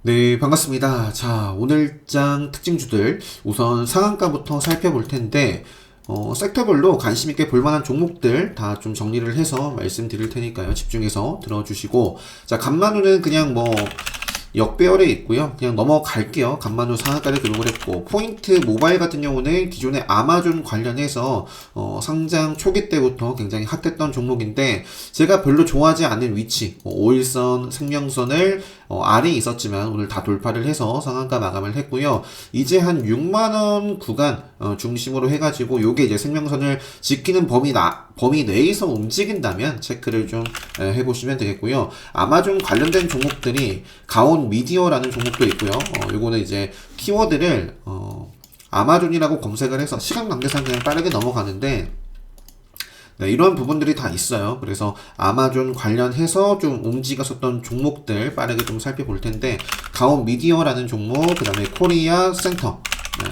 네, 반갑습니다. 자, 오늘장 특징주들 우선 상한가부터 살펴볼 텐데 섹터별로 관심 있게 볼 만한 종목들 다 좀 정리를 해서 말씀드릴 테니까요. 집중해서 들어주시고 자, 간만우는 그냥 뭐 역배열에 있고요. 그냥 넘어갈게요. 간만우 상한가를 기록을 했고 포인트 모바일 같은 경우는 기존의 아마존 관련해서 상장 초기 때부터 굉장히 핫했던 종목인데 제가 별로 좋아하지 않는 위치 5일선 생명선을 아래에 있었지만 오늘 다 돌파를 해서 상한가 마감을 했고요. 이제 한 6만원 구간 중심으로 해가지고 요게 이제 생명선을 지키는 범위 내에서 움직인다면 체크를 좀 해보시면 되겠고요. 아마존 관련된 종목들이 가온 미디어라는 종목도 있고요. 요거는 이제 키워드를 아마존이라고 검색을 해서 시간 관계상 그냥 빠르게 넘어가는데 네, 이런 부분들이 다 있어요. 그래서 아마존 관련해서 좀 움직였었던 종목들 빠르게 좀 살펴볼 텐데 가온 미디어라는 종목, 그 다음에 코리아 센터. 네.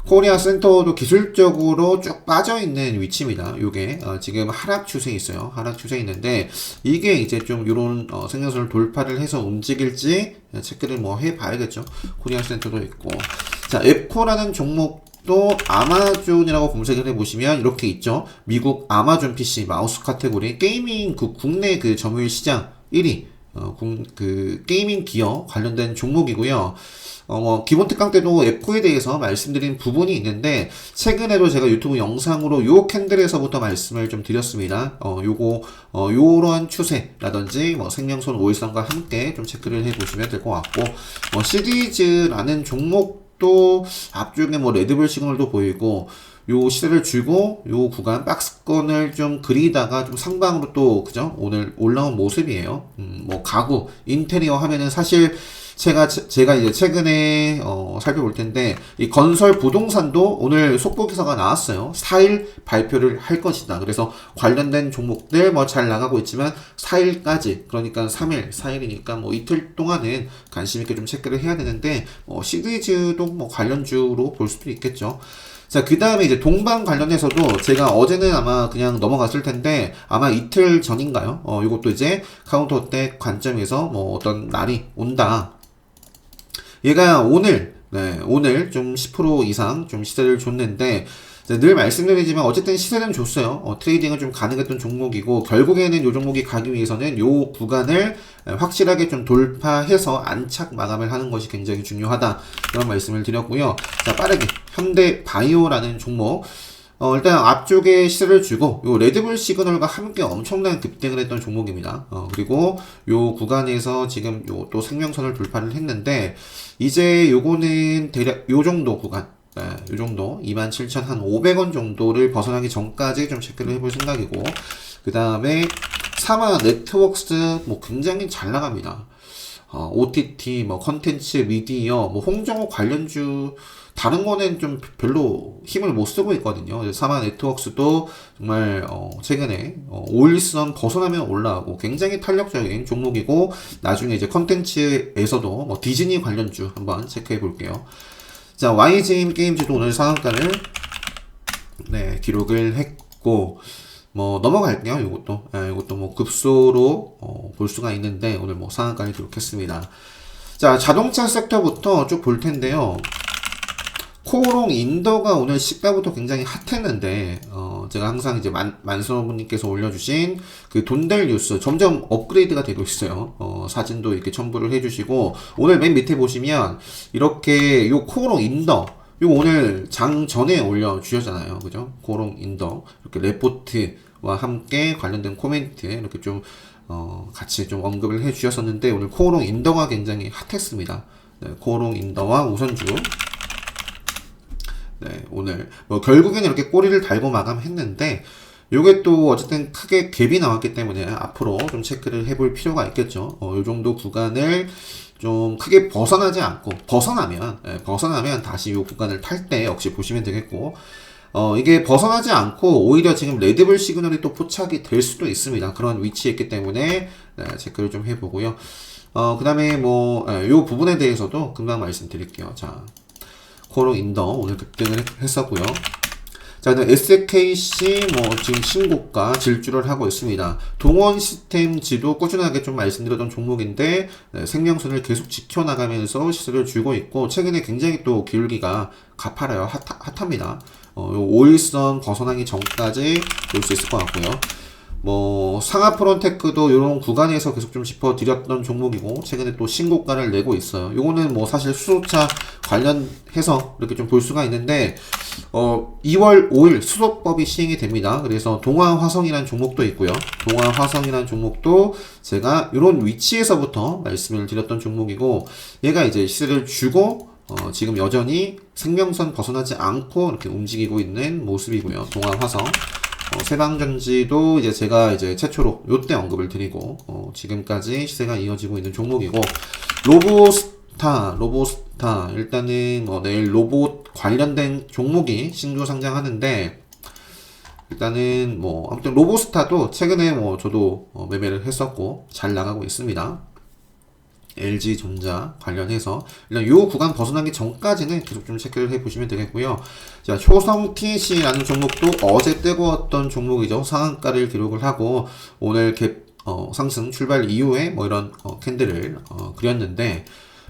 코리아 센터도 기술적으로 쭉 빠져있는 위치입니다. 요게 지금 하락 추세에 있어요. 하락 추세에 있는데 이게 이제 좀 요런 생명선을 돌파를 해서 움직일지 체크를 뭐 해봐야겠죠. 코리아 센터도 있고 자 앱코라는 종목 또 아마존이라고 검색을 해보시면 이렇게 있죠. 미국 아마존 PC 마우스 카테고리 게이밍 그 국내 그 점유율 시장 1위 그 게이밍 기어 관련된 종목이고요. 기본 특강 때도 앱코에 대해서 말씀드린 부분이 있는데, 최근에도 제가 유튜브 영상으로 요 캔들에서부터 말씀을 좀 드렸습니다. 요런 추세라든지, 생명선 5일선과 함께 좀 체크를 해 보시면 될 것 같고, 시리즈라는 종목도 앞쪽에 레드불 시그널도 보이고, 요 시세를 주고 요 구간 박스권을 좀 그리다가 좀 상방으로 또 그죠 오늘 올라온 모습이에요. 가구 인테리어 하면은 사실 제가 이제 최근에 살펴볼 텐데 이 건설 부동산도 오늘 속보 기사가 나왔어요. 4일 발표를 할 것이다. 그래서 관련된 종목들 잘 나가고 있지만 4일까지 그러니까 3일 4일이니까 이틀 동안은 관심 있게 좀 체크를 해야 되는데 시리즈도 관련주로 볼 수도 있겠죠. 자, 그 다음에 이제 동방 관련해서도 제가 어제는 아마 그냥 넘어갔을 텐데 아마 이틀 전인가요? 이것도 이제 카운터때 관점에서 어떤 날이 온다. 얘가 오늘 좀 10% 이상 좀 시세를 줬는데, 늘 말씀드리지만 어쨌든 시세는 줬어요. 트레이딩을 좀 가능했던 종목이고, 결국에는 요 종목이 가기 위해서는 요 구간을 확실하게 좀 돌파해서 안착 마감을 하는 것이 굉장히 중요하다. 그런 말씀을 드렸고요. 자, 빠르게 현대 바이오라는 종목. 일단 앞쪽에 시세를 주고 요 레드불 시그널과 함께 엄청난 급등을 했던 종목입니다. 그리고 요 구간에서 지금 요 또 생명선을 돌파를 했는데 이제 요거는 대략 요 정도 구간 요 정도 27,500원 정도를 벗어나기 전까지 좀 체크를 해볼 생각이고 그 다음에 사마 네트워크스 굉장히 잘 나갑니다. OTT, 컨텐츠, 미디어, 홍정호 관련주, 다른 거는 좀 별로 힘을 못 쓰고 있거든요. 사마 네트워크스도 정말, 최근에, 5일선 벗어나면 올라가고 굉장히 탄력적인 종목이고, 나중에 이제 컨텐츠에서도 디즈니 관련주 한번 체크해 볼게요. 자, YGM 게임즈도 오늘 상한가를, 네, 기록을 했고, 넘어갈게요. 이것도 급소로 볼 수가 있는데 오늘 상한가를 기록했습니다. 자, 자동차 섹터부터 쭉 볼 텐데요. 코오롱 인더가 오늘 시가부터 굉장히 핫했는데 제가 항상 이제 만수어분님께서 올려주신 그 돈될 뉴스 점점 업그레이드가 되고 있어요. 사진도 이렇게 첨부를 해주시고 오늘 맨 밑에 보시면 이렇게 요 코오롱 인더 요 오늘 장 전에 올려주셨잖아요. 그죠? 코오롱 인더 이렇게 레포트와 함께 관련된 코멘트 이렇게 좀 같이 좀 언급을 해 주셨었는데 오늘 코오롱 인더가 굉장히 핫했습니다. 네, 코오롱 인더와 우선주 네, 오늘 결국에는 이렇게 꼬리를 달고 마감했는데 요게 또 어쨌든 크게 갭이 나왔기 때문에 앞으로 좀 체크를 해볼 필요가 있겠죠. 요 정도 구간을 좀 크게 벗어나지 않고 벗어나면 다시 요 구간을 탈 때 역시 보시면 되겠고 이게 벗어나지 않고 오히려 지금 레드불 시그널이 또 포착이 될 수도 있습니다. 그런 위치에 있기 때문에 네, 체크를 좀 해보고요. 그 다음에 요 부분에 대해서도 금방 말씀드릴게요. 자, 코오롱 인더 오늘 급등을 했었고요. 자, SKC 지금 신고가 질주를 하고 있습니다. 동원 시스템지도 꾸준하게 좀 말씀드렸던 종목인데 생명선을 계속 지켜나가면서 시세를 주고 있고 최근에 굉장히 또 기울기가 가파라요. 핫합니다. 요 5일선 벗어나기 전까지 볼 수 있을 것 같고요. 상하프론테크도 이런 구간에서 계속 좀 짚어드렸던 종목이고 최근에 또 신고가를 내고 있어요. 요거는 사실 수소차 관련해서 이렇게 좀 볼 수가 있는데 2월 5일 수소법이 시행이 됩니다. 그래서 동아화성이라는 종목도 있고요. 동아화성이라는 종목도 제가 이런 위치에서부터 말씀을 드렸던 종목이고 얘가 이제 시세를 주고 지금 여전히 생명선 벗어나지 않고 이렇게 움직이고 있는 모습이고요. 동아화성. 세방전지도 제가 최초로 요때 언급을 드리고 지금까지 시세가 이어지고 있는 종목이고 로보스타 일단은 내일 로봇 관련된 종목이 신규 상장하는데 일단은 아무튼 로보스타도 최근에 저도 매매를 했었고 잘 나가고 있습니다. LG전자 관련해서 일단 요 구간 벗어나기 전까지는 계속 좀 체크를 해보시면 되겠고요. 자, 효성 TC라는 종목도 어제 뜨거웠던 종목이죠. 상한가를 기록을 하고 오늘 상승 출발 이후에 이런 캔들을 그렸는데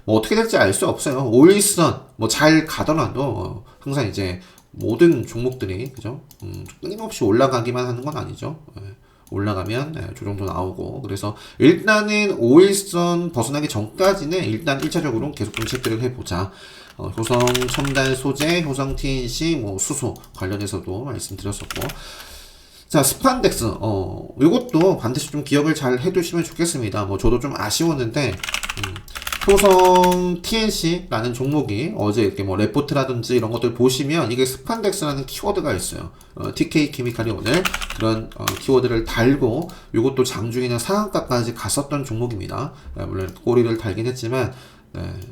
어떻게 될지 알 수 없어요. 5일선 잘 가더라도 항상 모든 종목들이 그죠? 끊임없이 올라가기만 하는 건 아니죠. 올라가면 조정도 나오고 그래서 일단은 5일선 벗어나기 전까지는 일단 1차적으로 계속 좀 체크를 해보자. 효성 첨단 소재, 효성 TNC, 수소 관련해서도 말씀드렸었고 자 스판덱스 요것도 반드시 좀 기억을 잘 해두시면 좋겠습니다. 저도 좀 아쉬웠는데 효성 TNC라는 종목이 어제 이렇게 레포트라든지 이런 것들 보시면 이게 스판덱스라는 키워드가 있어요. TK 케미칼이 오늘 그런 키워드를 달고 이것도 장중에는 상한가까지 갔었던 종목입니다. 물론 꼬리를 달긴 했지만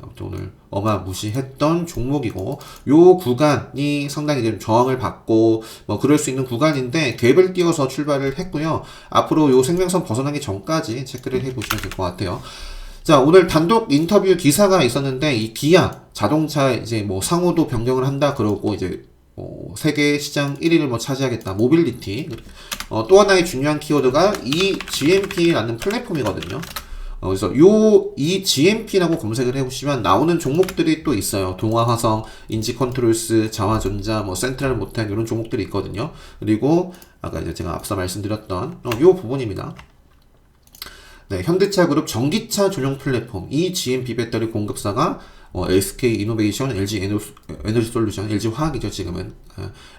아무튼 오늘 어마무시했던 종목이고 요 구간이 상당히 좀 저항을 받고 그럴 수 있는 구간인데 갭을 띄워서 출발을 했고요. 앞으로 요 생명선 벗어나기 전까지 체크를 해보시면 될 것 같아요. 자, 오늘 단독 인터뷰 기사가 있었는데, 이 기아 자동차 상호도 변경을 한다 그러고 세계 시장 1위를 차지하겠다. 모빌리티. 또 하나의 중요한 키워드가 이 GMP라는 플랫폼이거든요. 그래서 이 GMP라고 검색을 해보시면 나오는 종목들이 또 있어요. 동아화성, 인지컨트롤스, 자화전자, 센트럴 모텔 이런 종목들이 있거든요. 그리고 아까 제가 앞서 말씀드렸던 요 부분입니다. 네, 현대차그룹 전기차 조종 플랫폼 이 GMP 배터리 공급사가 SK 이노베이션, LG 에너지 솔루션, LG 화학이죠 지금은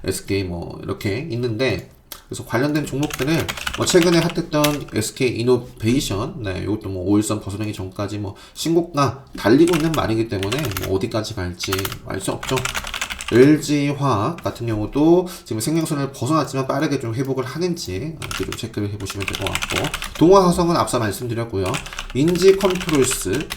SK 이렇게 있는데 그래서 관련된 종목들은 최근에 핫했던 SK 이노베이션, 이것도 5일선 벗어나기 전까지 신고가 달리고 있는 말이기 때문에 어디까지 갈지 알 수 없죠. LG화학 같은 경우도 지금 생명선을 벗어났지만 빠르게 좀 회복을 하는지 좀 체크를 해보시면 될 것 같고 동아화성은 앞서 말씀드렸고요. 인지컨트롤스,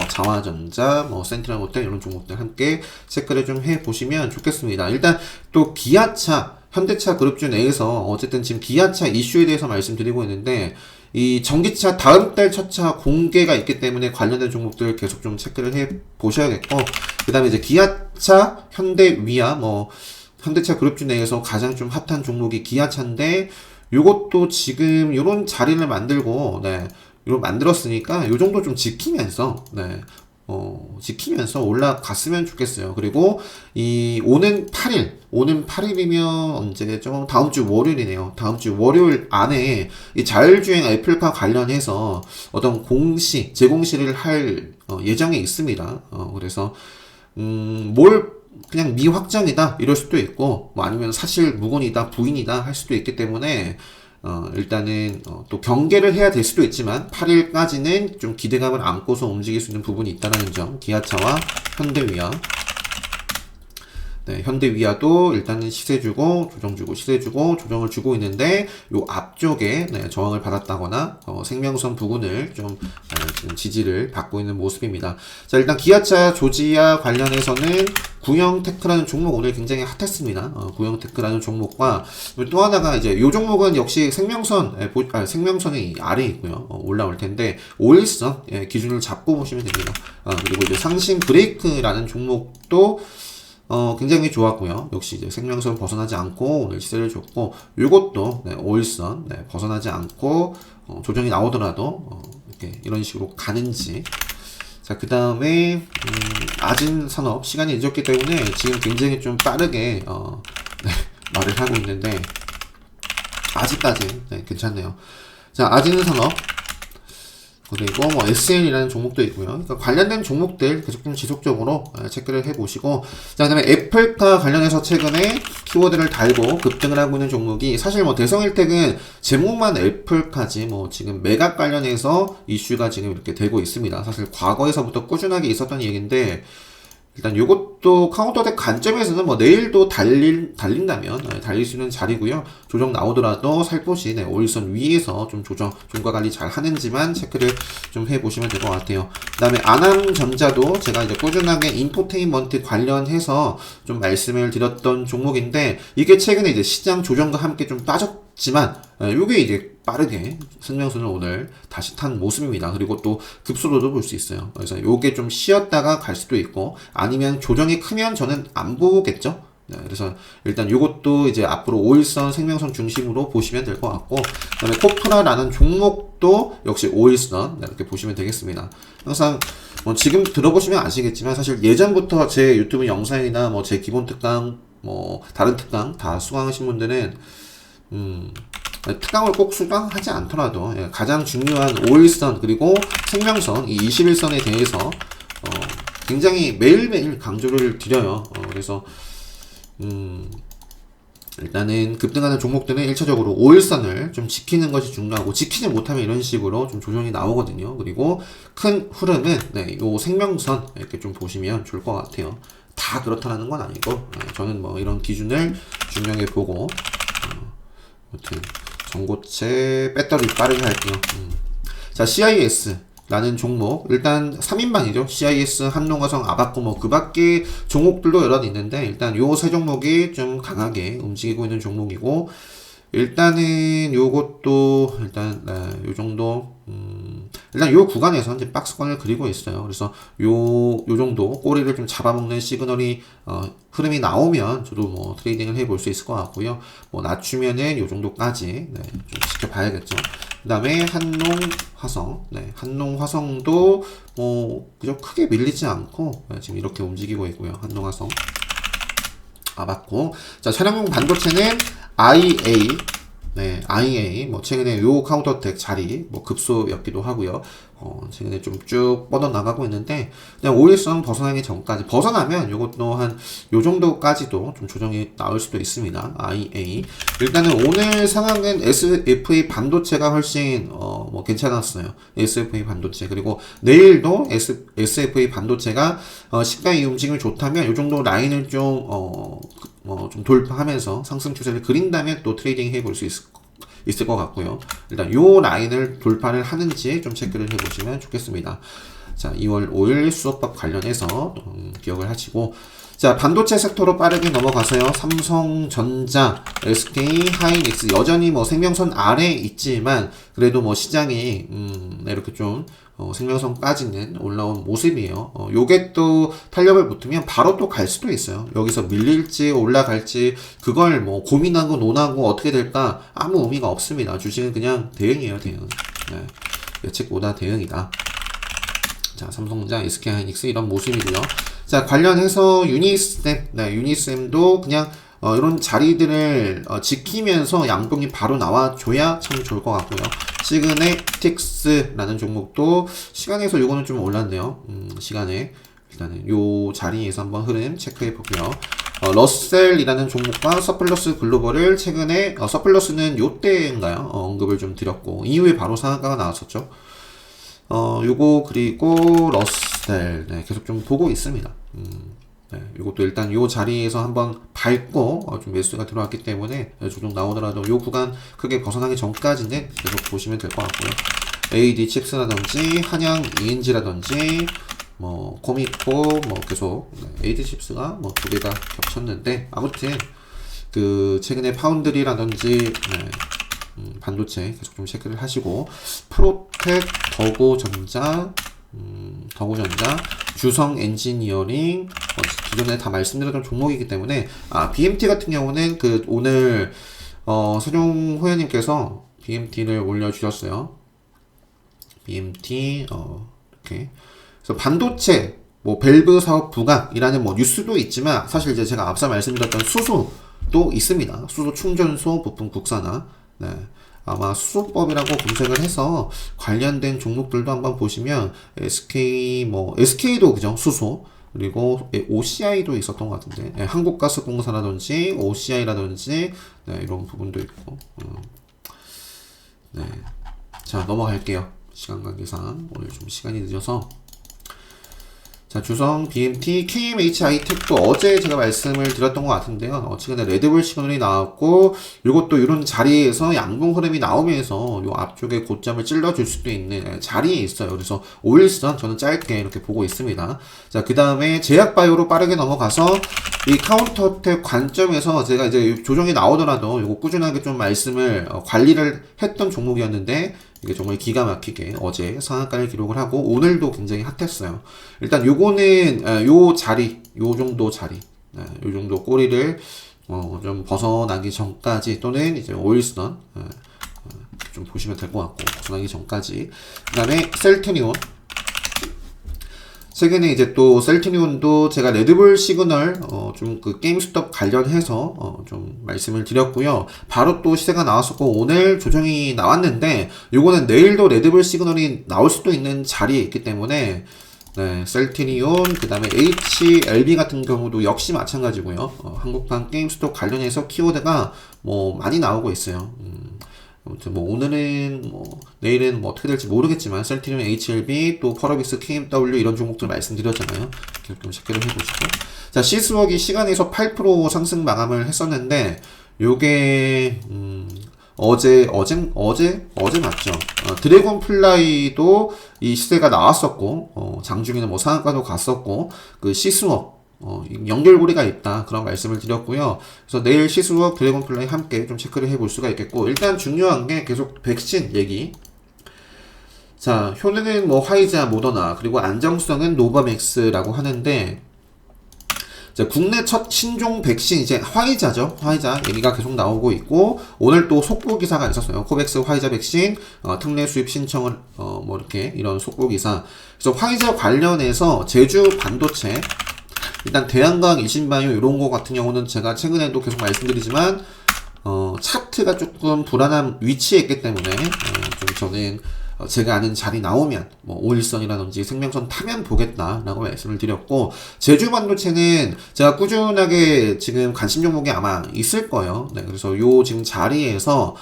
자화전자, 센트럴 모텔 이런 종목들 함께 체크를 좀 해보시면 좋겠습니다. 일단 또 기아차, 현대차 그룹주 내에서 어쨌든 지금 기아차 이슈에 대해서 말씀드리고 있는데 이 전기차 다음 달 첫 차 공개가 있기 때문에 관련된 종목들 계속 좀 체크를 해 보셔야겠고 그 다음에 기아차, 현대위아 현대차 그룹주 내에서 가장 좀 핫한 종목이 기아차인데 요것도 지금 요런 자리를 만들고 요런 만들었으니까 요 정도 좀 지키면서 지키면서 올라갔으면 좋겠어요. 그리고 오는 8일이면 언제죠? 다음 주 월요일이네요. 다음 주 월요일 안에 이 자율주행 애플카 관련해서 어떤 재공시를 할 예정이 있습니다. 그래서 그냥 미확정이다 이럴 수도 있고 아니면 사실 무근이다 부인이다 할 수도 있기 때문에 일단은 또 경계를 해야 될 수도 있지만 8일까지는 좀 기대감을 안고서 움직일 수 있는 부분이 있다는 점. 기아차와 현대위아. 현대위아도 일단은 시세 주고 조정 주고 시세 주고 조정을 주고 있는데 요 앞쪽에 저항을 받았다거나 생명선 부근을 좀 지금 지지를 받고 있는 모습입니다. 자, 일단 기아차 조지아 관련해서는 구형테크라는 종목 오늘 굉장히 핫했습니다. 구형테크라는 종목과 또 하나가 요 종목은 역시 생명선이 아래에 있고요. 올라올 텐데 5일선 기준을 잡고 보시면 됩니다. 그리고 상신 브레이크라는 종목도 굉장히 좋았고요. 역시 이제 생명선 벗어나지 않고 오늘 시세를 줬고, 요것도, 네, 5일선, 네, 벗어나지 않고, 조정이 나오더라도, 이렇게, 이런 식으로 가는지. 자, 그 다음에, 아진 산업, 시간이 늦었기 때문에 지금 굉장히 좀 빠르게, 네, 말을 하고 있는데, 아직까지, 네, 괜찮네요. 자, 아진 산업. 그리고 뭐 SL이라는 종목도 있고요. 그러니까 관련된 종목들 계속 좀 지속적으로 체크를 해보시고, 자, 그다음에 애플카 관련해서 최근에 키워드를 달고 급등을 하고 있는 종목이, 사실 뭐 대성일텍은 제목만 애플카지 뭐 지금 매각 관련해서 이슈가 지금 이렇게 되고 있습니다. 사실 과거에서부터 꾸준하게 있었던 얘기인데, 일단 요것도 카운터덱 관점에서는 뭐 내일도 달린다면 달릴 수 있는 자리고요. 조정 나오더라도 살포시, 네, 5일선 위에서 좀 조정, 종가 관리 잘 하는지만 체크를 좀 해보시면 될 것 같아요. 그 다음에 아남전자도 제가 이제 꾸준하게 인포테인먼트 관련해서 좀 말씀을 드렸던 종목인데, 이게 최근에 이제 시장 조정과 함께 좀 빠졌지만, 요게 이제 빠르게 생명선을 오늘 다시 탄 모습입니다. 그리고 또 급소로도 볼 수 있어요. 그래서 요게 좀 쉬었다가 갈 수도 있고, 아니면 조정이 크면 저는 안 보겠죠. 네, 그래서 일단 요것도 이제 앞으로 5일선 생명선 중심으로 보시면 될 것 같고, 그다음에 코프라라는 종목도 역시 5일선, 네, 이렇게 보시면 되겠습니다. 항상 뭐 지금 들어보시면 아시겠지만, 사실 예전부터 제 유튜브 영상이나 뭐 제 기본 특강, 뭐 다른 특강 다 수강하신 분들은 특강을 꼭 수강하지 않더라도 가장 중요한 5일선 그리고 생명선 이 21선에 대해서 굉장히 매일매일 강조를 드려요. 그래서 일단은 급등하는 종목들은 1차적으로 5일선을 좀 지키는 것이 중요하고, 지키지 못하면 이런 식으로 좀 조정이 나오거든요. 그리고 큰 흐름은, 네, 요 생명선 이렇게 좀 보시면 좋을 것 같아요. 다 그렇다는 건 아니고, 저는 뭐 이런 기준을 중요하게 보고, 아무튼 전고체 배터리 빠르게 할게요. 자, CIS라는 종목, 일단 3인방이죠. CIS, 한농화성, 아바코, 뭐 그 밖에 종목들도 여러 있는데, 일단 요 세 종목이 좀 강하게 움직이고 있는 종목이고, 일단은 요것도 일단 요 정도, 일단 요 구간에서 이제 박스권을 그리고 있어요. 그래서 요 정도 꼬리를 좀 잡아먹는 시그널이 흐름이 나오면 저도 뭐 트레이딩을 해볼 수 있을 것 같고요. 뭐 낮추면은 요 정도까지, 네, 좀 지켜봐야겠죠. 그다음에 한농화성, 네, 한농화성도 뭐 그저 크게 밀리지 않고, 네, 지금 이렇게 움직이고 있고요. 한농화성. 맞고. 자, 차량용 반도체는 IA, 네, IA, 뭐, 최근에 요 카운터텍 자리, 뭐, 급소였기도 하고요. 최근에 좀 쭉 뻗어나가고 있는데, 그냥 5일선 벗어나기 전까지, 벗어나면 요것도 요 정도까지도 좀 조정이 나올 수도 있습니다. IA. 일단은 오늘 상황은 SFA 반도체가 훨씬, 뭐, 괜찮았어요. SFA 반도체. 그리고 내일도 SFA 반도체가, 시가의 움직임이 좋다면, 요 정도 라인을 좀 돌파하면서 상승 추세를 그린다면 또 트레이딩 해볼 수 있을 것 같고요. 일단 요 라인을 돌파를 하는지 좀 체크를 해보시면 좋겠습니다. 자, 2월 5일 수업법 관련해서 기억을 하시고, 자, 반도체 섹터로 빠르게 넘어가서요. 삼성전자, SK 하이닉스 여전히 뭐 생명선 아래에 있지만 그래도 뭐 시장이 이렇게 좀 생명선까지는 올라온 모습이에요. 요게 또 탄력을 붙으면 바로 또 갈 수도 있어요. 여기서 밀릴지 올라갈지 그걸 뭐 고민하고 논하고 어떻게 될까 아무 의미가 없습니다. 주식은 그냥 대응이에요, 대응. 네. 예측보다 대응이다. 자, 삼성전자, SK 하이닉스 이런 모습이고요. 자, 관련해서 유니쌤, 네, 유니쌤도 그냥 이런 자리들을 지키면서 양봉이 바로 나와줘야 참 좋을 것 같고요. 시그네틱스라는 종목도 시간에서 요거는 좀 올랐네요. 시간에 일단은 요 자리에서 한번 흐름 체크해 보고요. 러셀이라는 종목과 서플러스 글로벌을 최근에 서플러스는 요때인가요? 언급을 좀 드렸고 이후에 바로 상한가가 나왔었죠. 요거 그리고 러셀, 네, 계속 좀 보고 있습니다. 네, 이것도 일단 요 자리에서 한번 밟고 좀 매수가 들어왔기 때문에 조정 나오더라도 요 구간 크게 벗어나기 전까지는 계속 보시면 될 것 같고요. AD 칩스라든지 한양 ENG라든지 뭐 코미코 뭐 계속 AD 칩스가 뭐 두 개가 겹쳤는데 아무튼 그 최근에 파운드리라든지 반도체 계속 좀 체크를 하시고 프로텍 더고전자 주성 엔지니어링, 기존에 다 말씀드렸던 종목이기 때문에, BMT 같은 경우는 그 오늘, 서종 호연님께서 BMT를 올려주셨어요. BMT, 이렇게. 그래서 반도체, 뭐, 밸브 사업 부각이라는 뭐, 뉴스도 있지만, 사실 이제 제가 앞서 말씀드렸던 수소도 있습니다. 수소 충전소 부품 국산화. 네. 아마 수소법이라고 검색을 해서 관련된 종목들도 한번 보시면, SK도 그죠? 수소. 그리고 OCI도 있었던 것 같은데, 네, 한국가스공사라든지, OCI라든지, 네, 이런 부분도 있고, 네. 자, 넘어갈게요. 시간 관계상. 오늘 좀 시간이 늦어서. 자, 주성, BMT, KMH 아이텍도 어제 제가 말씀을 드렸던 것 같은데요. 최근에 레드불 시그널이 나왔고, 요것도 이런 자리에서 양봉 흐름이 나오면서 요 앞쪽에 고점을 찔러줄 수도 있는 자리에 있어요. 그래서 5일선 저는 짧게 이렇게 보고 있습니다. 자, 그 다음에 제약바이오로 빠르게 넘어가서 이 카운터어택 관점에서 제가 이제 조정이 나오더라도 요거 꾸준하게 좀 말씀을 관리를 했던 종목이었는데, 이게 정말 기가 막히게 어제 상한가를 기록을 하고 오늘도 굉장히 핫했어요. 일단 요거는 요 자리, 요 정도 자리, 요 정도 꼬리를 좀 벗어나기 전까지 또는 이제 5일선 좀 보시면 될 것 같고 벗어나기 전까지. 그 다음에 셀트리온. 최근에 이제 또 셀트리온도 제가 레드불 시그널 좀 그 게임스톱 관련해서 좀 말씀을 드렸고요. 바로 또 시세가 나왔었고 오늘 조정이 나왔는데 요거는 내일도 레드불 시그널이 나올 수도 있는 자리에 있기 때문에 네, 셀트리온 그 다음에 HLB 같은 경우도 역시 마찬가지고요. 한국판 게임스톱 관련해서 키워드가 뭐 많이 나오고 있어요. 아무튼 뭐 오늘은 뭐 내일은 뭐 어떻게 될지 모르겠지만 셀트리온, HLB 또 펄어비스, KMW 이런 종목들 말씀드렸잖아요. 이렇게 좀 체크를 해보시고 자 시스웍이 시간에서 8% 상승 마감을 했었는데 요게 어제 맞죠? 드래곤 플라이도 이 시세가 나왔었고 장중에는 뭐 상한가도 갔었고 그 시스웍 연결고리가 있다 그런 말씀을 드렸고요. 그래서 내일 시스웍 드래곤플라이 함께 좀 체크를 해볼 수가 있겠고 일단 중요한 게 계속 백신 얘기. 자 효능은 뭐 화이자, 모더나 그리고 안정성은 노바맥스라고 하는데 자, 국내 첫 신종 백신 이제 화이자죠. 화이자 얘기가 계속 나오고 있고 오늘 또 속보 기사가 있었어요. 코백스 화이자 백신 특례 수입 신청을 뭐 이렇게 이런 속보 기사. 그래서 화이자 관련해서 제주 반도체 일단 대한과학, 일신바이오 이런 거 같은 경우는 제가 최근에도 계속 말씀드리지만 차트가 조금 불안한 위치에 있기 때문에 좀 저는 제가 아는 자리 나오면 뭐 5일선이라든지 생명선 타면 보겠다라고 말씀을 드렸고 제주 반도체는 제가 꾸준하게 지금 관심 종목이 아마 있을 거예요. 네, 그래서 요 지금 자리에서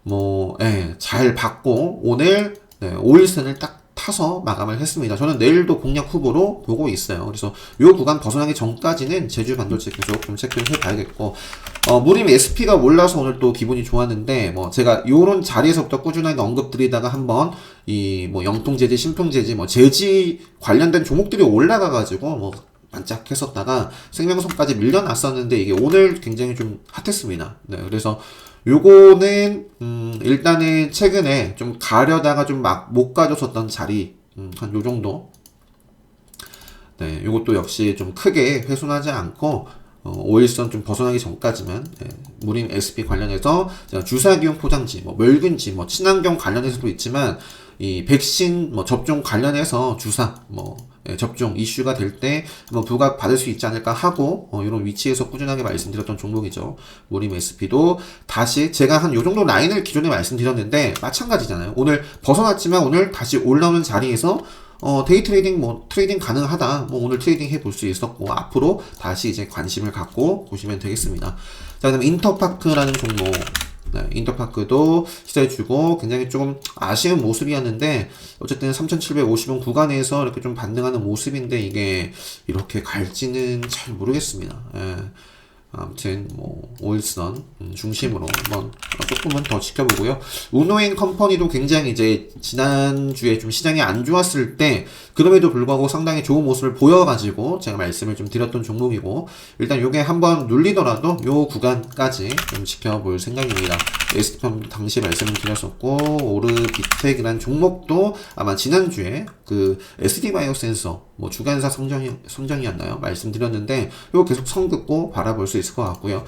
뭐 잘 받고 오늘 5일선을 딱 타서 마감을 했습니다. 저는 내일도 공략 후보로 보고 있어요. 그래서 요 구간 벗어나기 전까지는 제주 반도체 계속 좀 체크를 해봐야겠고 무림 SP가 올라서 오늘 또 기분이 좋았는데 뭐 제가 요런 자리에서부터 꾸준하게 언급드리다가 한번 이 뭐 영통제지, 신풍제지, 뭐 제지 관련된 종목들이 올라가가지고 뭐 반짝했었다가 생명선까지 밀려났었는데 이게 오늘 굉장히 좀 핫했습니다. 네, 그래서 요거는 일단은 최근에 좀 가려다가 좀 막 못 가졌었던 자리 한 요 정도. 네, 요것도 역시 좀 크게 훼손하지 않고 5일선 좀 벗어나기 전까지만 무림 SP 관련해서 주사기용 포장지, 뭐 멸균지, 뭐 친환경 관련해서도 있지만 이 백신 뭐 접종 관련해서 주사 뭐 접종 이슈가 될 때 한번 부각 받을 수 있지 않을까 하고 이런 위치에서 꾸준하게 말씀드렸던 종목이죠. 무림 SP도 다시 제가 한 요 정도 라인을 기존에 말씀드렸는데 마찬가지잖아요. 오늘 벗어났지만 오늘 다시 올라오는 자리에서 데이 트레이딩 뭐 트레이딩 가능하다. 뭐 오늘 트레이딩 해볼 수 있었고 앞으로 다시 이제 관심을 갖고 보시면 되겠습니다. 자, 그다음 인터파크라는 종목. 네, 인터파크도 시세주고 굉장히 조금 아쉬운 모습이었는데 어쨌든 3,750원 구간에서 이렇게 좀 반등하는 모습인데 이게 이렇게 갈지는 잘 모르겠습니다. 아무튼 뭐 오일선 중심으로 한번 조금은 더 지켜보고요. 우노인 컴퍼니도 굉장히 이제 지난주에 좀 시장이 안 좋았을 때 그럼에도 불구하고 상당히 좋은 모습을 보여가지고 제가 말씀을 좀 드렸던 종목이고, 일단 요게 한번 눌리더라도 요 구간까지 좀 지켜볼 생각입니다. 에스펌 당시 말씀을 드렸었고, 오르비텍이라는 종목도 아마 지난주에 그 SD바이오 센서 뭐 주간사 성장이었나요? 말씀드렸는데 요 계속 선 긋고 바라볼 수 있을 것 같고요.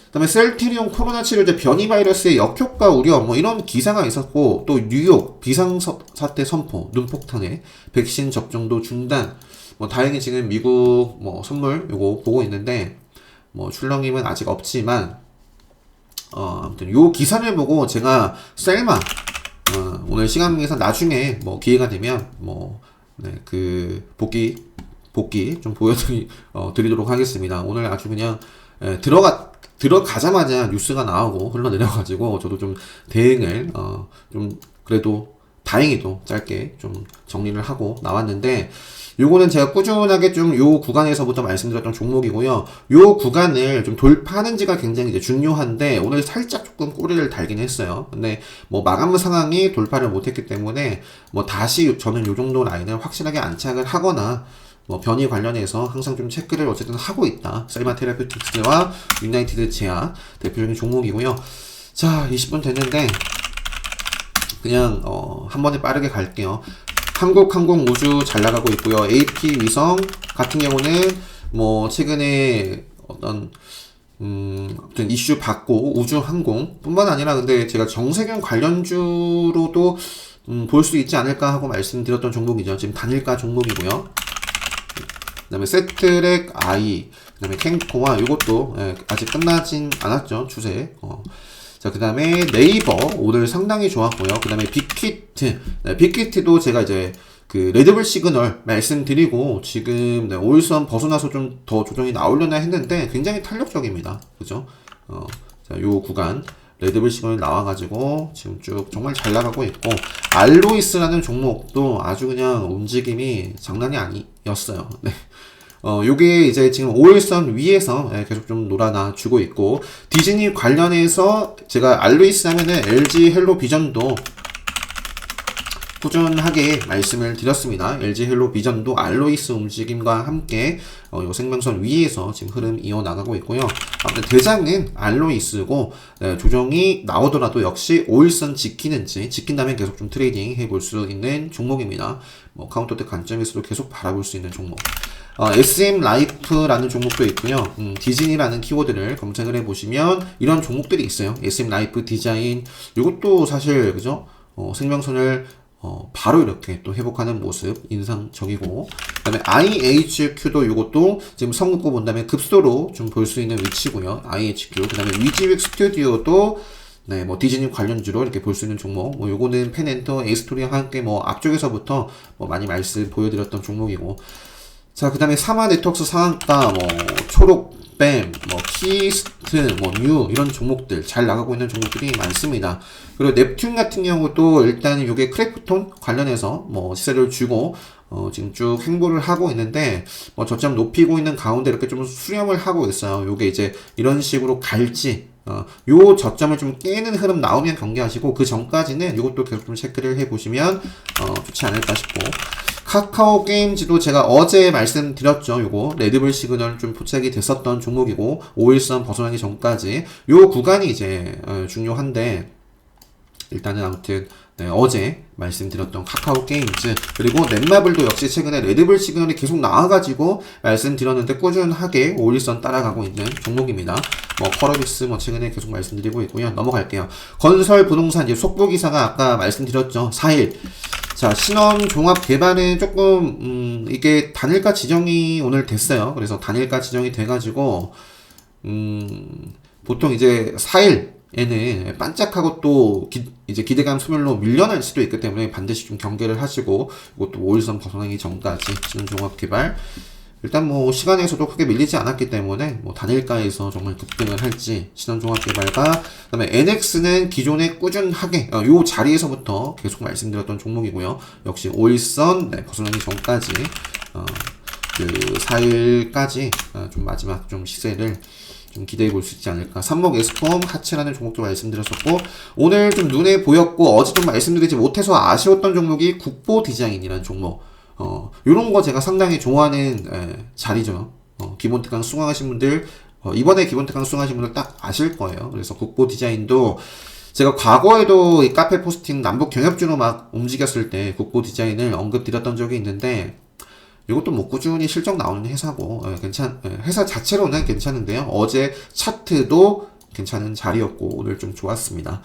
그다음에 셀트리온 코로나 치료제 변이 바이러스의 역효과 우려 뭐 이런 기사가 있었고, 또 뉴욕 비상사태 선포 눈폭탄에 백신 접종도 중단. 뭐 다행히 지금 미국 뭐 선물 요거 보고 있는데 뭐 출렁임은 아직 없지만 아무튼 요 기사를 보고 제가 셀마 오늘 시간에서 나중에 뭐 기회가 되면 뭐 그 복귀 좀 보여드리도록 하겠습니다. 오늘 아주 그냥 들어가자마자 뉴스가 나오고 흘러내려가지고 저도 좀 대응을 좀 그래도 다행히도 짧게 좀 정리를 하고 나왔는데, 요거는 제가 꾸준하게 좀 요 구간에서부터 말씀드렸던 종목이고요. 요 구간을 좀 돌파하는지가 굉장히 이제 중요한데 오늘 살짝 조금 꼬리를 달긴 했어요. 근데 뭐 마감 상황이 돌파를 못했기 때문에 뭐 다시 저는 요 정도 라인을 확실하게 안착을 하거나 뭐 변이 관련해서 항상 좀 체크를 어쨌든 하고 있다. 셀마 테라피틱스와 유나이티드 제약 대표적인 종목이고요. 자, 20분 됐는데 그냥 한 번에 빠르게 갈게요. 한국항공우주 잘 나가고 있고요. AP위성 같은 경우는 뭐 최근에 어떤 아무튼 이슈 받고 우주항공 뿐만 아니라 근데 제가 정세균 관련주로도 볼 수 있지 않을까 하고 말씀드렸던 종목이죠. 지금 단일가 종목이고요. 그 다음에 세트렉 아이, 그 다음에 캔코와 이것도 아직 끝나진 않았죠. 추세. 자, 그 다음에 네이버 오늘 상당히 좋았고요. 그 다음에 빅히트, 빅히트도 제가 이제 그 레드불 시그널 말씀드리고 지금 오일선 벗어나서 좀 더 조정이 나오려나 했는데 굉장히 탄력적입니다. 그죠? 자, 요 구간 레드불 시그널 나와가지고 지금 쭉 정말 잘 나가고 있고, 알로이스라는 종목도 아주 그냥 움직임이 장난이 아니었어요. 네. 요게 이제 지금 5일선 위에서 계속 좀 놀아나 주고 있고, 디즈니 관련해서 제가 알로이스 하면은 LG 헬로 비전도 꾸준하게 말씀을 드렸습니다. LG 헬로 비전도 알로이스 움직임과 함께 요 생명선 위에서 지금 흐름 이어나가고 있고요. 아무튼 대장은 알로이스고, 조정이 나오더라도 역시 5일선 지킨다면 계속 좀 트레이딩 해볼 수 있는 종목입니다. 뭐 카운터대 관점에서도 계속 바라볼 수 있는 종목. SM 라이프라는 종목도 있고요. 디즈니라는 키워드를 검색을 해보시면 이런 종목들이 있어요. SM 라이프 디자인, 이것도 사실 그죠? 생명선을 바로 이렇게 또 회복하는 모습 인상적이고, 그 다음에 IHQ도 이것도 지금 선긋고 본다면 급소로 좀 볼 수 있는 위치고요. IHQ, 그 다음에 위지윅 스튜디오도 네, 뭐 디즈니 관련주로 이렇게 볼 수 있는 종목. 뭐 요거는 펜엔터, 에이스토리와 함께 뭐 앞쪽에서부터 뭐 많이 말씀 보여드렸던 종목이고. 자, 그 다음에 사마 네트워크스 상한가, 뭐 초록뱀, 뭐 키스트, 뭐 뉴 이런 종목들 잘 나가고 있는 종목들이 많습니다. 그리고 넵튠 같은 경우도 일단 요게 크래프톤 관련해서 뭐 시세를 주고 지금 쭉 행보를 하고 있는데, 뭐 저점 높이고 있는 가운데 이렇게 좀 수렴을 하고 있어요. 요게 이제 이런 식으로 갈지, 요 저점을 좀 깨는 흐름 나오면 경계하시고, 그 전까지는 요것도 계속 좀 체크를 해보시면 좋지 않을까 싶고, 카카오 게임즈도 제가 어제 말씀드렸죠. 요거 레드불 시그널 좀 포착이 됐었던 종목이고, 5일선 벗어나기 전까지 요 구간이 이제 중요한데, 일단은 아무튼 어제 말씀드렸던 카카오 게임즈, 그리고 넷마블도 역시 최근에 레드불 시그널이 계속 나와가지고 말씀드렸는데 꾸준하게 5일선 따라가고 있는 종목입니다. 뭐 펄어비스 뭐 최근에 계속 말씀드리고 있고요. 넘어갈게요. 건설 부동산 이제 속보기사가 아까 말씀드렸죠. 4일. 자, 신원 종합 개발은 조금 이게 단일가 지정이 오늘 됐어요. 그래서 단일가 지정이 돼가지고 보통 이제 4일에는 반짝하고 또 이제 기대감 소멸로 밀려날 수도 있기 때문에 반드시 좀 경계를 하시고, 이것도 5일선 벗어나기 전까지 신원 종합 개발 일단 뭐 시간에서도 크게 밀리지 않았기 때문에 뭐 단일가에서 정말 급등을 할지, 신원종합개발과 그다음에 NX는 기존에 꾸준하게 요 자리에서부터 계속 말씀드렸던 종목이고요. 역시 5일선 벗어나기 전까지 그 4일까지 좀 마지막 좀 시세를 좀 기대해 볼 수 있지 않을까. 삼목 에스콤, 하체라는 종목도 말씀드렸었고, 오늘 좀 눈에 보였고, 어제 좀 말씀드리지 못해서 아쉬웠던 종목이 국보 디자인이라는 종목. 요런 거 제가 상당히 좋아하는, 자리죠. 기본 특강 수강하신 분들, 이번에 기본 특강 수강하신 분들 딱 아실 거예요. 그래서 국보 디자인도 제가 과거에도 이 카페 포스팅 남북 경협주로 막 움직였을 때 국보 디자인을 언급드렸던 적이 있는데, 이것도 뭐 꾸준히 실적 나오는 회사고, 회사 자체로는 괜찮은데요. 어제 차트도 괜찮은 자리였고, 오늘 좀 좋았습니다.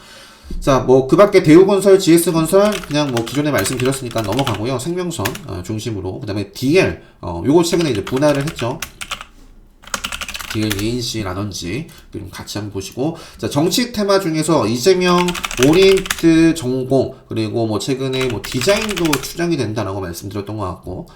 자, 뭐, 그 밖에 대우건설, GS건설, 그냥 뭐, 기존에 말씀드렸으니까 넘어가고요. 생명선, 중심으로. 그 다음에 DL, 요거 최근에 이제 분할을 했죠. DL ENC라든지, 좀 같이 한번 보시고. 자, 정치 테마 중에서 이재명, 오리엔트 전공, 그리고 뭐, 최근에 뭐, 디자인도 추정이 된다라고 말씀드렸던 것 같고,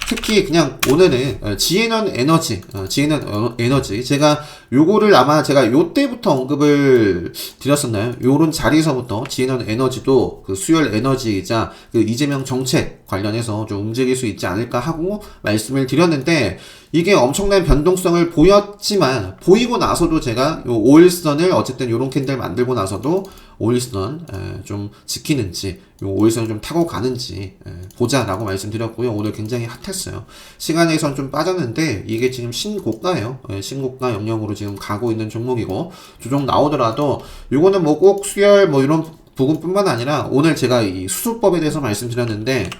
특히 그냥 오늘은 지에넌 에너지, 지에넌 에너지 제가 요거를 아마 제가 요때부터 언급을 드렸었나요? 요런 자리에서부터 지에넌 에너지도 그 수열 에너지이자 그 이재명 정책 관련해서 좀 움직일 수 있지 않을까 하고 말씀을 드렸는데, 이게 엄청난 변동성을 보였지만 보이고 나서도 제가 요 5일선을 어쨌든 요런 캔들 만들고 나서도 5일선 좀 지키는지, 요 5일선을 좀 타고 가는지 보자라고 말씀드렸고요. 오늘 굉장히 핫했어요. 시간에선 좀 빠졌는데 이게 지금 신고가예요. 신고가 영역으로 지금 가고 있는 종목이고, 조정 나오더라도 요거는 뭐 꼭 수열 뭐 이런 부분뿐만 아니라, 오늘 제가 이 수소법에 대해서 말씀드렸는데,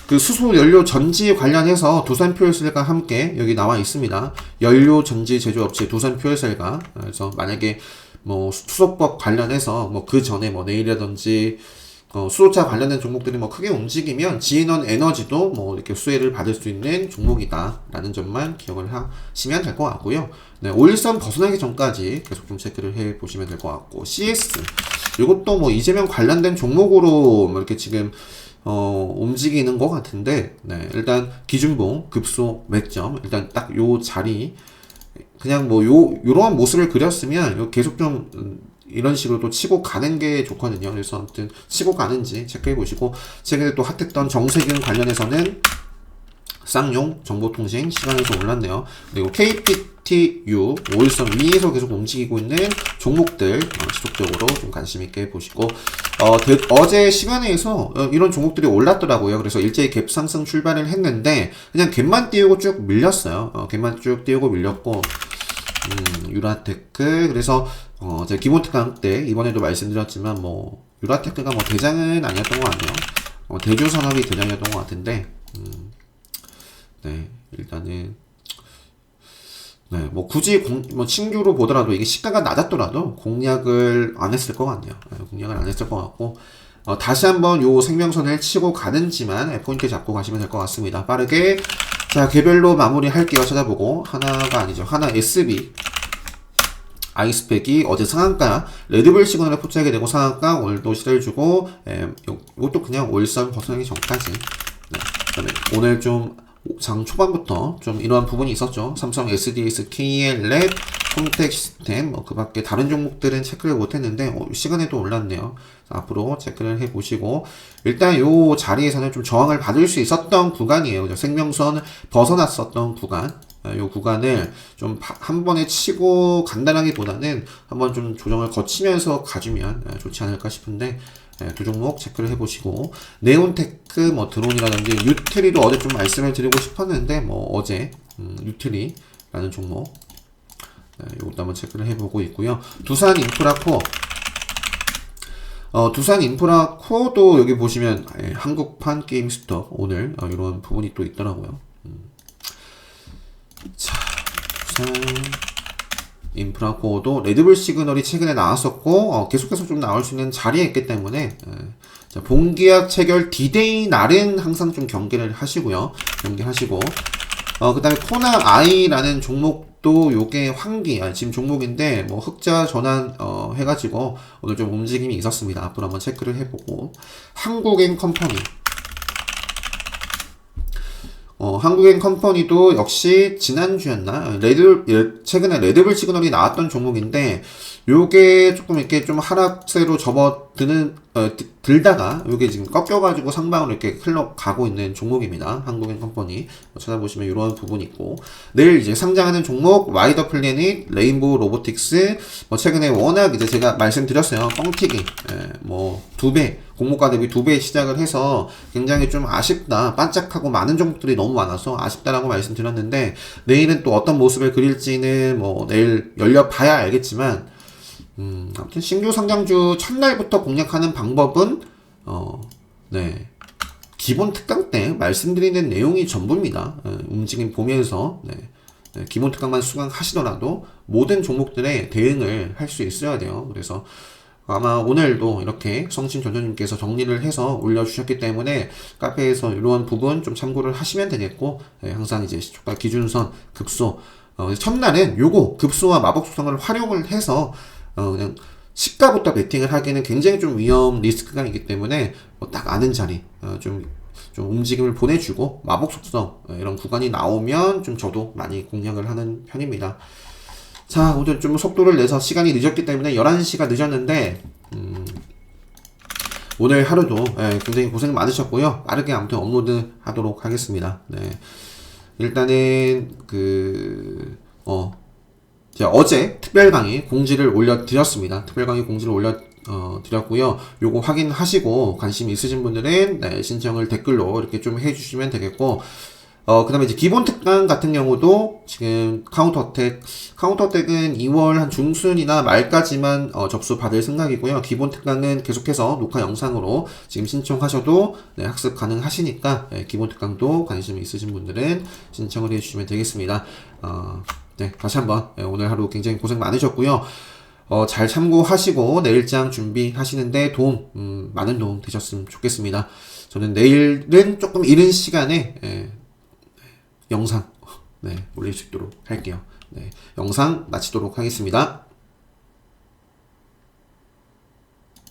그 수소 연료 전지 관련해서 두산퓨얼셀과 함께 여기 나와 있습니다. 연료 전지 제조업체 두산퓨얼셀과. 그래서 만약에 뭐 수소법 관련해서 뭐 그 전에 뭐 내일이라든지 수소차 관련된 종목들이 뭐 크게 움직이면 지인원 에너지도 뭐 이렇게 수혜를 받을 수 있는 종목이다라는 점만 기억을 하시면 될 것 같고요. 네, 5일선 벗어나기 전까지 계속 좀 체크를 해 보시면 될 것 같고, CS 이것도 뭐 이재명 관련된 종목으로 뭐 이렇게 지금 움직이는 것 같은데, 네, 일단 기준봉 급소 맥점 일단 딱 요 자리 그냥 뭐 요러한 모습을 그렸으면 계속 좀 이런 식으로 또 치고 가는 게 좋거든요. 그래서 아무튼 치고 가는지 체크해 보시고, 최근에 또 핫했던 정세균 관련해서는 쌍용 정보통신 시간에서 올랐네요. 그리고 KPTU 5일선 위에서 계속 움직이고 있는 종목들 지속적으로 좀 관심 있게 보시고, 어제 시간에서 이런 종목들이 올랐더라고요. 그래서 일제히 갭 상승 출발을 했는데 그냥 갭만 띄우고 쭉 밀렸어요. 갭만 쭉 띄우고 밀렸고, 유라테크, 그래서 제가 기본 특강 때 이번에도 말씀드렸지만 뭐 유라테크가 뭐 대장은 아니었던 것 같네요. 대주산업이 대장이었던 것 같은데, 네, 일단은 네, 뭐 굳이 뭐 신규로 보더라도 이게 시가가 낮았더라도 공략을 안 했을 것 같네요. 공략을 안 했을 것 같고, 다시 한번 요 생명선을 치고 가는지만 포인트 잡고 가시면 될 것 같습니다. 빠르게 자, 개별로 마무리 할게요. 찾아보고, 하나가 아니죠. 하나 SB 아이스팩이 어제 상한가 레드불 시그널에 포착이 되고 상한가 오늘도 시대를 주고, 이것도 그냥 5일선 벗어나기 전까지. 네, 그다음에 오늘 좀 장 초반부터 좀 이러한 부분이 있었죠. 삼성 SDS, KL랩, 홈텍 시스템, 뭐 그 밖에 다른 종목들은 체크를 못했는데 시간에도 올랐네요. 앞으로 체크를 해보시고, 일단 요 자리에서는 좀 저항을 받을 수 있었던 구간이에요. 그죠? 생명선 벗어났었던 구간. 요 구간을 좀 한 번에 치고 간단하기보다는 한번 좀 조정을 거치면서 가주면 좋지 않을까 싶은데, 두 종목 체크를 해보시고, 네온테크, 뭐 드론이라든지 유트리도 어제 좀 말씀을 드리고 싶었는데 뭐 어제 유트리라는 종목 이것도 한번 체크를 해보고 있고요. 두산 인프라코어, 두산 인프라코어도 여기 보시면 한국판 게임 스톱 오늘 이런 부분이 또 있더라고요. 자, 두산 인프라코어도 레드불 시그널이 최근에 나왔었고, 계속해서 좀 나올 수 있는 자리에 있기 때문에, 자, 본계약 체결 디데이 날은 항상 좀 경계를 하시고요. 경계하시고, 그 다음에 코나 아이라는 종목도 요게 환기, 지금 종목인데, 뭐 흑자 전환, 해가지고, 오늘 좀 움직임이 있었습니다. 앞으로 한번 체크를 해보고, 한국엔 컴퍼니. 한국엔 컴퍼니도 역시 지난주였나? 최근에 레드불 시그널이 나왔던 종목인데, 요게 조금 이렇게 좀 하락세로 접어드는, 들다가 요게 지금 꺾여가지고 상방으로 이렇게 흘러가고 있는 종목입니다. 한국인 컴퍼니. 찾아보시면 이런 부분이 있고. 내일 이제 상장하는 종목, 와이더 플래닛, 레인보우 로보틱스, 최근에 워낙 이제 제가 말씀드렸어요. 뻥튀기. 뭐, 2배, 공모가 대비 2배 시작을 해서 굉장히 좀 아쉽다. 반짝하고 많은 종목들이 너무 많아서 아쉽다라고 말씀드렸는데, 내일은 또 어떤 모습을 그릴지는 뭐, 내일 열려봐야 알겠지만, 아무튼 신규 상장주 첫날부터 공략하는 방법은 네, 기본 특강 때 말씀드리는 내용이 전부입니다. 움직임 보면서 기본 특강만 수강하시더라도 모든 종목들에 대응을 할 수 있어야 돼요. 그래서 아마 오늘도 이렇게 성심전조님께서 정리를 해서 올려주셨기 때문에 카페에서 이런 부분 좀 참고를 하시면 되겠고, 항상 이제 시초가 기준선 급소, 첫날은 요거 급소와 마법 속성을 활용을 해서 그냥 시가부터 베팅을 하기에는 굉장히 좀 위험 리스크가 있기 때문에 딱 아는 자리 좀 움직임을 보내주고 마법 속성 이런 구간이 나오면 좀 저도 많이 공략을 하는 편입니다. 자, 오늘 좀 속도를 내서 시간이 늦었기 때문에 11시가 늦었는데 오늘 하루도 굉장히 고생 많으셨고요. 빠르게 아무튼 업로드 하도록 하겠습니다. 네. 일단은 제가 어제 특별 강의 공지를 올려드렸습니다. 특별 강의 공지를 올려드렸고요. 요거 확인하시고 관심 있으신 분들은 신청을 댓글로 이렇게 좀 해주시면 되겠고, 그 다음에 이제 기본 특강 같은 경우도 지금 카운터어택은 2월 한 중순이나 말까지만 접수 받을 생각이고요. 기본 특강은 계속해서 녹화 영상으로 지금 신청하셔도 학습 가능하시니까 기본 특강도 관심 있으신 분들은 신청을 해주시면 되겠습니다. 네, 다시 한번 오늘 하루 굉장히 고생 많으셨고요. 잘 참고하시고 내일장 준비하시는데 많은 도움 되셨으면 좋겠습니다. 저는 내일은 조금 이른 시간에 영상 올릴 수 있도록 할게요. 영상 마치도록 하겠습니다.